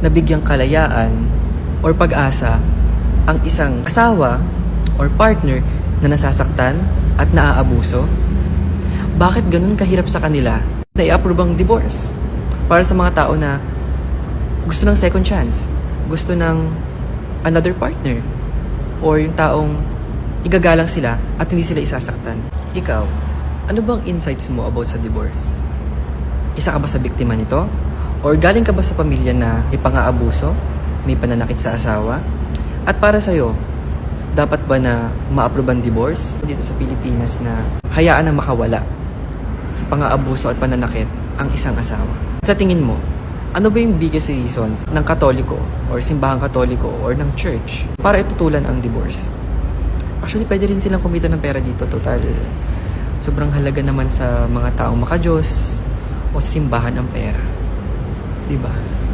nabigyang kalayaan or pag-asa ang isang asawa or partner na nasasaktan at naaabuso? Bakit ganun kahirap sa kanila na i-approve ang divorce? Para sa mga tao na gusto ng second chance, gusto ng another partner, or yung taong igagalang sila at hindi sila isasaktan. Ikaw, ano bang insights mo about sa divorce? Isa ka ba sa biktima nito? Or galing ka ba sa pamilya na may pang-aabuso, may pananakit sa asawa? At para sa'yo, dapat ba na ma-approve ang divorce dito sa Pilipinas na hayaan na makawala sa pang-aabuso at pananakit ang isang asawa? Sa tingin mo, ano ba yung biggest reason ng Katoliko or simbahang Katoliko or ng church para itutulan ang divorce? Actually, pwede rin silang kumita ng pera dito. Total, sobrang halaga naman sa mga taong makajos o simbahan ang pera. Diba?